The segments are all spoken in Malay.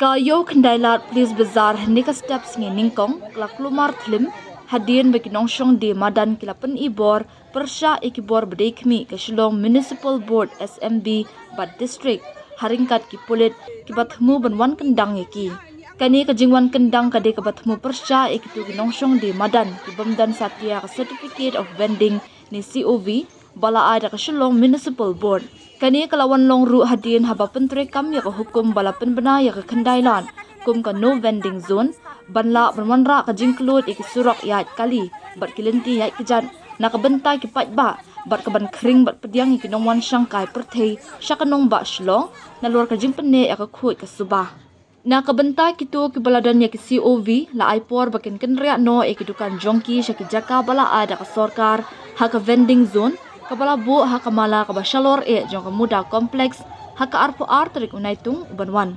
Kayo Khyndailad Police Bazaar nika steps ngi ningkong kla klumar Thlim hadien bagi nongshong di madan kilapan ibor persya ikibor bedekmi ke Shillong Municipal Board SMB Bad District haringkat ki pulit kibatmu banwan kyndang iki kani kajingwan kyndang kade kabatmu persya ikitu ki nongshong di madan ki bamdan satya ka certificate of vending ni COV bala ada ke Shillong Municipal Board. Kani kalawan long ru hadin haba pentre kam ya ke hukum bala penbena ya ke Khyndailad kum ka no vending zone banla bermanra ka jingklud iki surak yat kali bat kilenti yat kejan na ka bentai ki patba bat ka ban kring bat pediang iki nongwan sangkai perthei syakanong ba Shillong na luar ka jingpene ya ka khut ka subah na ka bentai kitu ki baladan ya ki COV la aipor bakin kenria no iki dukan jongki syaki jaka bala ada ka sorkar ha ka vending zone Kapala bu haka mala ka basyalor jong muda kompleks haka arpo arterik unaitung banwan.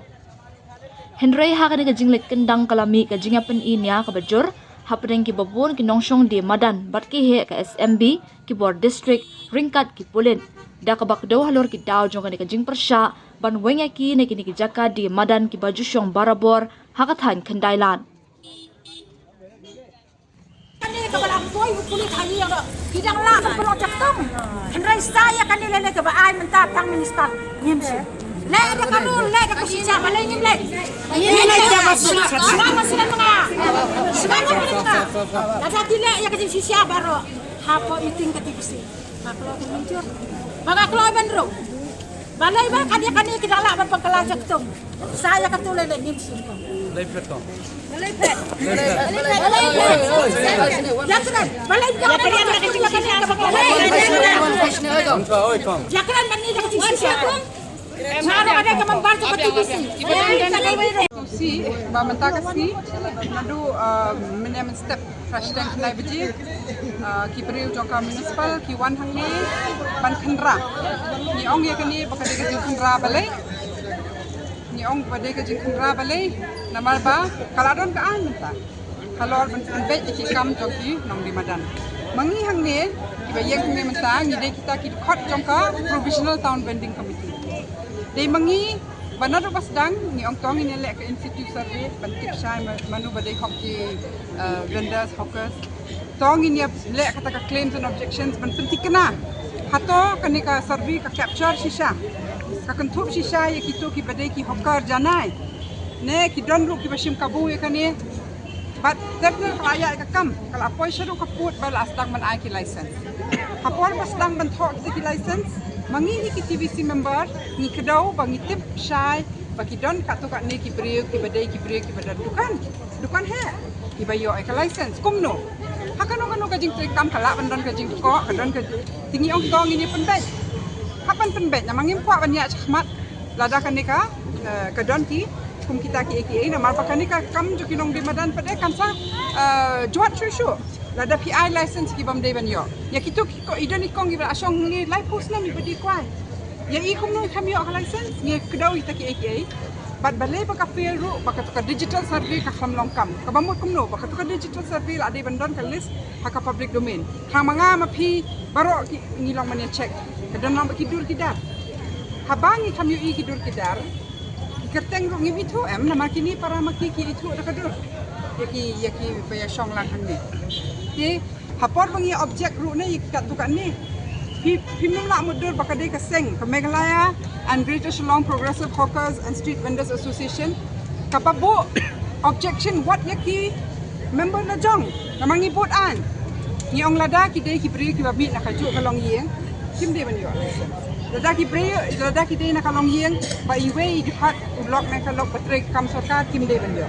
Henry haka ni kajinglet kyndang kalami kajinga pen inya ka bajur hapadeng ki babun ki nongshong di madan bat ki he ka SMB ki board district ringkat ki pulit. Da ka bakdaw halor ki daw jong ka kajing persya ban wenga ki ne kini ki jaka di madan ki bajusyong barabor haka than Khyndailad. Kapag boy pulit ani yang kidang la sa project tong henry saya kan lele ke baay mentatang minister nyimsi le ada kanun le ada kusisa malay nyim le ini dia masuk semua sila mga semua ada tile ya kasi sisia baro hapo meeting ka TVC maklo muncul mga kloban ro balay ba kanya kidang la ban pagkalajak tong saya katulay le nyimsi Lepet kau. Lepet. Jangan. Balai jangan nak kecil kan yang bakal. Jangan mani dah kecil siapa? Mana ada kaman bar tu TVC. Si, bamenta kasi, nadu minimum step fresh tank nai biji, kibri jongka municipal, kiwan hangne, ban khendra. Ni ong ye kani bakal dia khendra balai. Ni ong pada ke jengkra balai namar ba kaladon ka an ta kalor ban bet ki kam joki nong di madan mangi hang ne ki ba yeng ne menta ni de kita ki khot jongka provisional town vending committee de mangi banado basdang ni ong tong ni le ka institute survey ban tip shai manu ba de hok ki vendors hawkers tong ni le kata ka claims and objections ban pentikna hato kanika survey ka capture shisha kakentup shisha ya kitu ki badai ki hokar janai ne ki don ru ki bashim kabu ya kane but tepner kaya ka kam kala apoy sharu ka put bal asdang man ai ki license hapor basdang ban thok ki license mangi ki TVC member ni kedau bangi tip shai bagi don ka to ka ne ki brio ki badai ki brio ki badar dukan he ki bayo ai ka license kumno hakano ka jing kam kala ban don ka jing ko ka don ka tingi ong dong ini penbet kapan penbet namangim puak banyak chahmat lada kanika kadonki kum kita ki eki na marpa kanika kam jo kinong di madan pade kansa juat shushu lada PI license ki bam de banyo ya kitu ko idon ikong gi asong ni life post na mi badi kwai ya i kum no kamyo ka license ni kedau ita ki eki bat balai baka fail ru baka to digital survey ka khamlong kam ka bamut kum no baka to digital survey la de bandon ka list haka public domain khang manga ma phi baro ki ngilong man check kadang nak kidur kidar habangi kami i kidur kidar kerteng ru ngi itu nama kini para maki ki itu dak kadur yaki baya song lang hang ni ti hapor bangi object ru ne kat tukan ni pimnum la mudur bakade ka seng ka Meghalaya and Greater Shillong Progressive Hawkers and Street Vendors Association kapabu objection what yaki member na jong namangi bot an ni ong lada ki de ki bri ki babi na ka ju ka long yeng kim de ban yo lada ki de na kalong yeng ba iwe di hat blok na ka lok patre kam sarkar kim de ban yo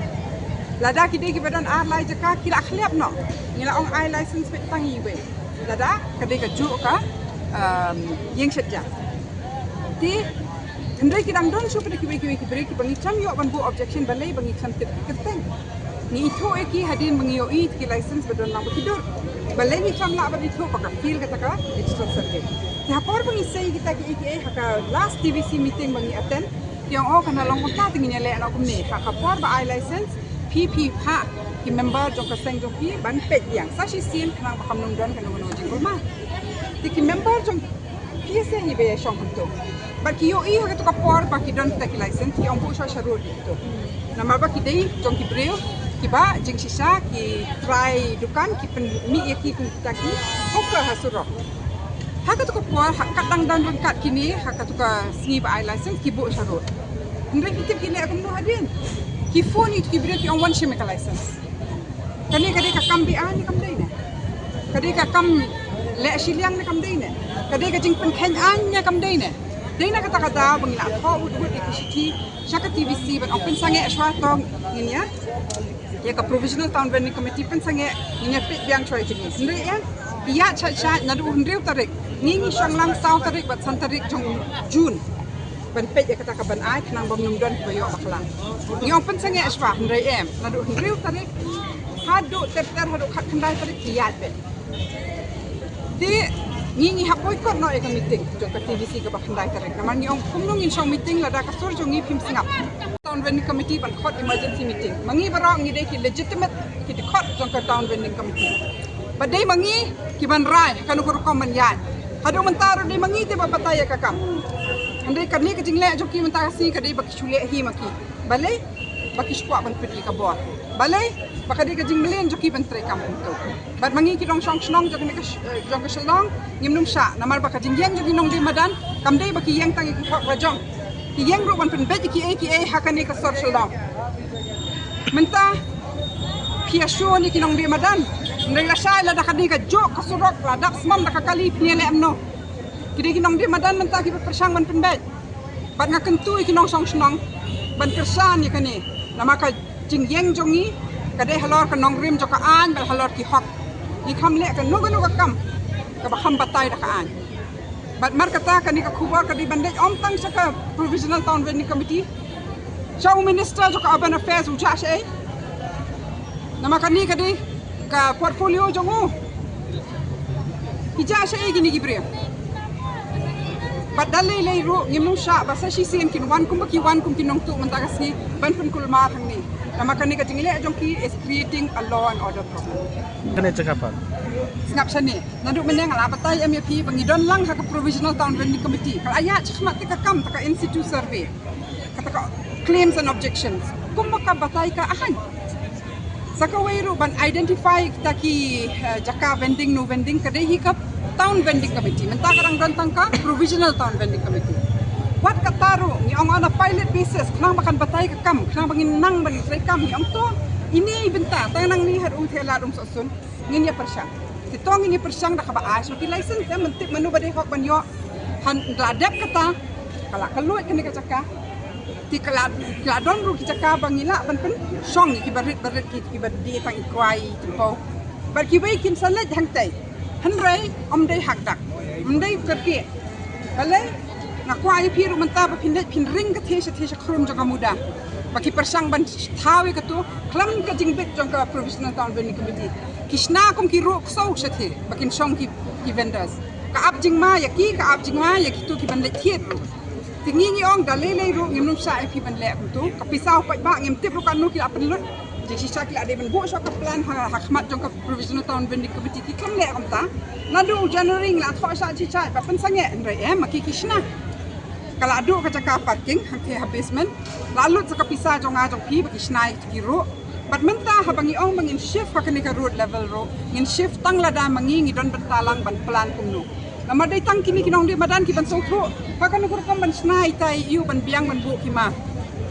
lada ki de ki badan ar lai jaka ki la khliap no ni la ong ai license pe tang iwe lada ka de ka ju ka yeng setja ti hendai ki dang don su pe ki bre ki bangi cham yo ban bu objection balai bangi cham tip keteng ni itu eki hadin mengio ki license badon lang tidur balai ni cham la ba itu pakak feel kata ka digital survey ti hapor bangi sei kita ki eki haka last TVC meeting bangi attend yang kana long ta tinginya le na kumni haka por ba I license PP ha ki member jong ka seng jong pi ban pet yang sa shi sin kana ba kam nong don kana no jingol ma ti ki member jong PSA ni be shong tu. But ki yo I ha to ka por ba ki don take license ki on bu sha sharut tu. Nama ba ki dei jong ki breu ki ba jing sisa ki try dukan ki pen mi ye ki kun taki hoka hasuro. Haka tu ka por kadang dan don kat kini haka tu ka sni ba license ki bu sharut. Ndre ki tip ki le akum no adin. Ki phone it ki breu ki on one shimika license. Kani kadai ka kam bi an kam dei ne. Kadai ka kam le siliang ne kam dei ne. Kadai ka jing pen khen an ne kam dei ne. Dei na kata kata bangila tho ud di kishiti shaka TVC ban open sange ashwa tong ninya. Ya ka provisional town vending committee pen sange ninya pit biang choi kini. Ndre ya iya cha cha na du hundriu tarik. Ningi shanglang sau tarik bat san tarik jong June. Ban pit ya kata ka ban ai khnang bom numdon bayo baklang. Ni open sange ashwa ndre em na du hundriu tarik. Hadu terter hadu khat khandai tarik iya be. Di Ngi hapoi kot no eka meeting jong ka TVC ka bakhandai tarik naman yung kumnong in shong meeting lada ka sur jong ipim singap town vending committee ban kot emergency meeting mangi barang ngi dei ki legitimate ki de kot jong ka town vending committee badai mangi ki ban rai kanu ko kom man yan hadu mentaro dei mangi te ba pataya ka kam andai kani ka jingle jong ki mentara si ka dei baki chule hi maki balai baki skwa ban piti ka bor balai baka di ka jing melen joki ban tre kam tu bat mangi ki dong shong snong jong ka jong ka shalong ngim num sha namar baka jing yang jogi nongdie madan kam dei baki yang tangi ki khok rajong ki yang ro ban pen bet ki e hakane ka sor shalong menta pia sho ni ki nongdie madan ndai la sha la da kadi ka jok ka surok la dak smam da ka kali pnele amno ki dei ki nongdie madan menta ki persang ban pen bet bat nga kentu ki nong shong snong ban kersan ni kani namaka jing yang jongi kadai halor ka nongrim jo ka an bal halor ki hok ni kham le ka nuga nuga kam ka ba kham batai da ka an bat mar kata ka ni ka khubar ka di bandai om tang sa ka provisional town vending committee chow minister jo ka urban affairs uja she nama ka ni ka di ka portfolio jongu ija she gi ni gibre bat dalai lei ru ngim sha ba sa shi sen kin wan kum ki nong tu mantagasni ban pun kulmar hang ni nama kani ka jingle jong ki is creating a law and order problem. Kani cakapan? Ngap sani, nanduk meneng ala batai MEP bangidon lang ha ka provisional town vending committee. Kal ayat chkhmat ka kam ta ka in situ survey. Kata ka claims and objections. Kum ka batai ka ahan. Saka wairu ban identify ta ki jaka vending no vending ka dehi ka town vending committee. Menta karang rantang ka provisional town vending committee. Wat kataru ni ong on a pilot basis kenang makan batai ke kam kenang bangin nang ban trai kam ni ong to ini benta tanang ni har thela sosun ngin ya persang titong ini persang da ka ba as ki license ya mentip manu badai hok ban yo han ladap kata kala kaluit kini ka caka ti kala don ru ki caka bangila ban pen song ki barit ki bar di tang ikwai tempo bar ki bai kim salat hang tai han rai om dai hak dak om dai kerki balai nakwa ay piru menta ba pin ring ka thesha khrum jaga muda baki persang ban thawi ka tu klam ka jingbit jong ka provisional town vending committee kishna kum ki ro ksau shathe bakin shong ki vendors ka ab jingma ya ki ka ab jingma ya ki tu ki ban le thiet ru tingi ngi ong da le ru ngim num sa ai pi ban le tu ka pisau pa ba ngim tip ru kan nu ki apen lut je si sa ki ade ban bo so ka plan ha khmat jong ka provisional town vending committee ki kam le kam ta nadu january la tho sa chi chai pa pen sange ndre maki kishna kalau adu ka caka parking hang basement lalu caka pisah jong ajong pi bagi snai ki ro bat menta ha bangi ong bangin shift ka ni ka road level ro ngin shift tang lada mangi ngi don bentalang ban plan kumnu nama dai tang kini kinong di madan ki ban song ro ha kan kur kam ban snai tai yu ban biang ban bu ki ma